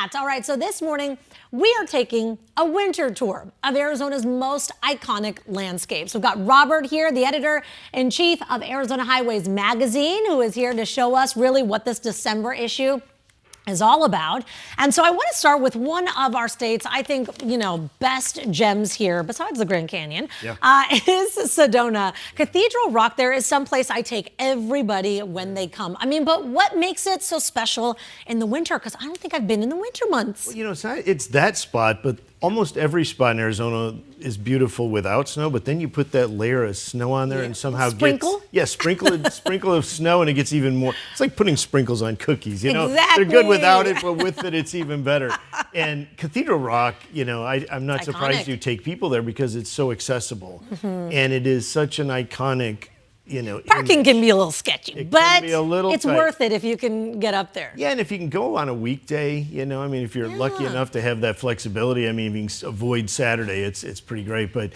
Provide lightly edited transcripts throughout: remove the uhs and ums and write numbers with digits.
Matt. All right, so this morning we are taking a winter tour of Arizona's most iconic landscapes. We've got Robert here, the editor-in-chief of Arizona Highways Magazine, who is here to show us really what this December issue is all about. And so I want to start with one of our state's, I think, best gems here, besides the Grand Canyon, is Sedona. Cathedral Rock there is someplace I take everybody when they come. I mean, but what makes it so special in the winter? Because I don't think I've been in the winter months. Well, it's that spot, but almost every spot in Arizona is beautiful without snow, but then you put that layer of snow on there and somehow sprinkle of snow, and it gets even more. It's like putting sprinkles on cookies, Exactly. They're good without it, but with it, it's even better. And Cathedral Rock, I'm not surprised you take people there because it's so accessible, and it is such an iconic. Parking can be a little sketchy, but it's tight. worth it if you can get up there. Yeah, and if you can go on a weekday, if you're lucky enough to have that flexibility, if you can avoid Saturday, it's pretty great. But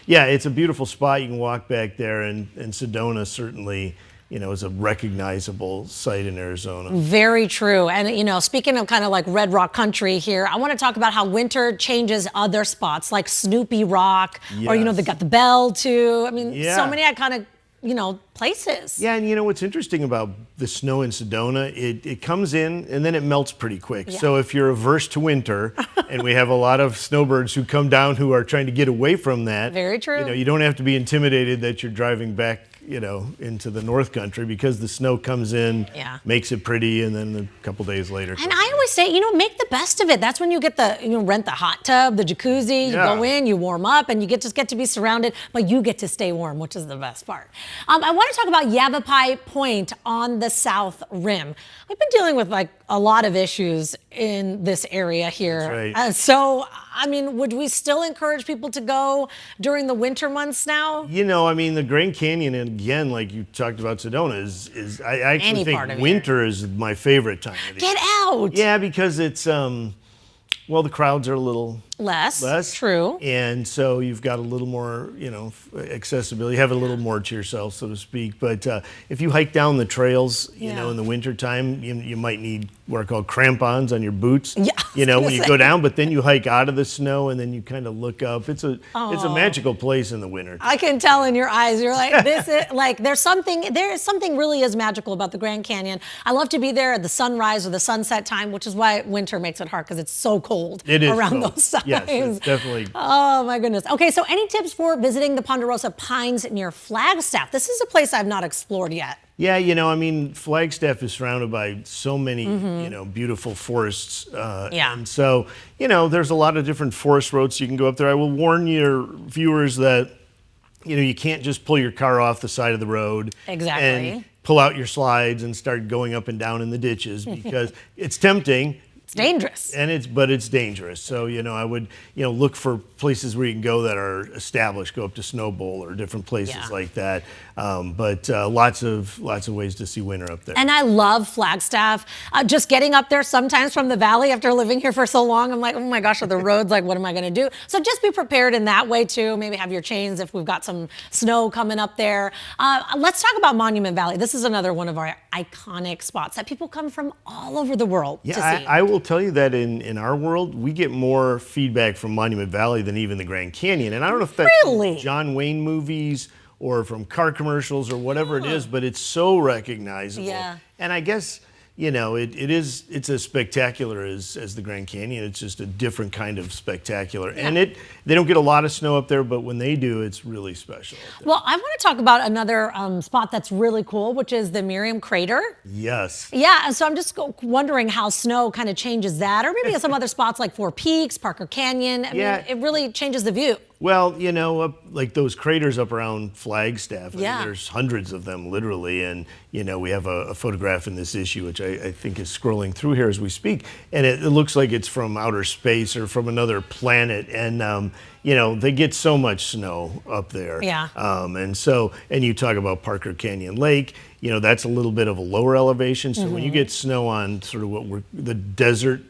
it's a beautiful spot. You can walk back there, and Sedona certainly, is a recognizable site in Arizona. Very true. And, speaking of kind of like Red Rock country here, I want to talk about how winter changes other spots like Snoopy Rock, or, they got the Bell too. So many iconic places. Yeah, and what's interesting about the snow in Sedona, it comes in and then it melts pretty quick. Yeah. So if you're averse to winter, and we have a lot of snowbirds who come down who are trying to get away from that. Very true. You don't have to be intimidated that you're driving back into the North Country, because the snow comes in, makes it pretty, and then a couple days later. And I always say, make the best of it. That's when you get rent the hot tub, the jacuzzi, you go in, you warm up, and you get to be surrounded, but you get to stay warm, which is the best part. I want to talk about Yavapai Point on the South Rim. We've been dealing with a lot of issues in this area here. That's right. Would we still encourage people to go during the winter months now? The Grand Canyon, and again, like you talked about Sedona, is I actually think winter is my favorite time of the year. Get out! Yeah, because it's, the crowds are a little less. True. And so you've got a little more, accessibility. You have a little more to yourself, so to speak. But if you hike down the trails, in the wintertime, you might need what are called crampons on your boots. Yeah, when you go down, but then you hike out of the snow and then you kind of look up. It's a magical place in the winter. I can tell in your eyes. You're like, this is there is something really is magical about the Grand Canyon. I love to be there at the sunrise or the sunset time, which is why winter makes it hard, because it's so cold around those times. Yes, it's definitely. Oh, my goodness. Okay, so any tips for visiting the Ponderosa Pines near Flagstaff? This is a place I've not explored yet. Yeah, Flagstaff is surrounded by so many, beautiful forests. And so, there's a lot of different forest roads you can go up there. I will warn your viewers that, you can't just pull your car off the side of the road. Exactly. And pull out your slides and start going up and down in the ditches, because it's tempting. It's dangerous. But it's dangerous. So, I would, look for places where you can go that are established, go up to Snowbowl or different places like that. But lots of ways to see winter up there. And I love Flagstaff. Just getting up there sometimes from the valley after living here for so long, I'm like, oh my gosh, are the roads, what am I going to do? So just be prepared in that way too. Maybe have your chains if we've got some snow coming up there. Let's talk about Monument Valley. This is another one of our iconic spots that people come from all over the world to see. I will tell you that in our world, we get more feedback from Monument Valley than even the Grand Canyon. And I don't know if that's from John Wayne movies or from car commercials or whatever it is, but it's so recognizable. Yeah. And I guess, it's as spectacular as the Grand Canyon. It's just a different kind of spectacular. Yeah. And they don't get a lot of snow up there, but when they do, it's really special. Well, I want to talk about another spot that's really cool, which is the Miriam Crater. Yes. Yeah, so I'm just wondering how snow kind of changes that, or maybe some other spots like Four Peaks, Parker Canyon. I mean, it really changes the view. Well, like those craters up around Flagstaff, there's hundreds of them, literally. And, we have a photograph in this issue, which I think is scrolling through here as we speak. And it looks like it's from outer space or from another planet. And, they get so much snow up there. Yeah. And you talk about Parker Canyon Lake, that's a little bit of a lower elevation. So when you get snow on sort of the desert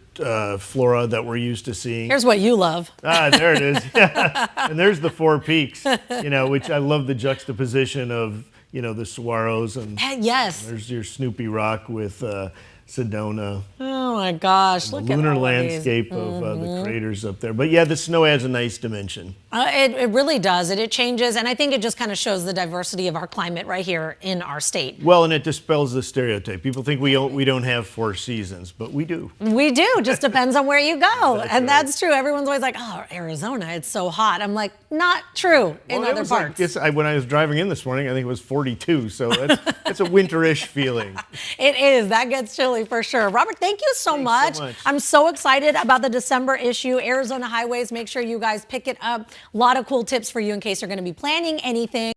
flora that we're used to seeing. Here's what you love. There it is. And there's the Four Peaks, which I love the juxtaposition of, the saguaros. And yes. there's your Snoopy Rock with Sedona. Oh my gosh, The look at lunar all of these. landscape of the craters up there. But yeah, the snow adds a nice dimension. It really does. It changes, and I think it just kind of shows the diversity of our climate right here in our state. Well, and it dispels the stereotype. People think we don't have 4 seasons, but we do. We do. Just depends on where you go, That's and right. that's true. Everyone's always like, "Oh, Arizona, it's so hot." I'm like, not true in Well, it other was like- parts. when I was driving in this morning, I think it was 42. So that's a winterish feeling. It is. That gets chilly for sure. Robert, thank you so Thanks much. so much. I'm so excited about the December issue. Arizona Highways, make sure you guys pick it up. A lot of cool tips for you in case you're going to be planning anything.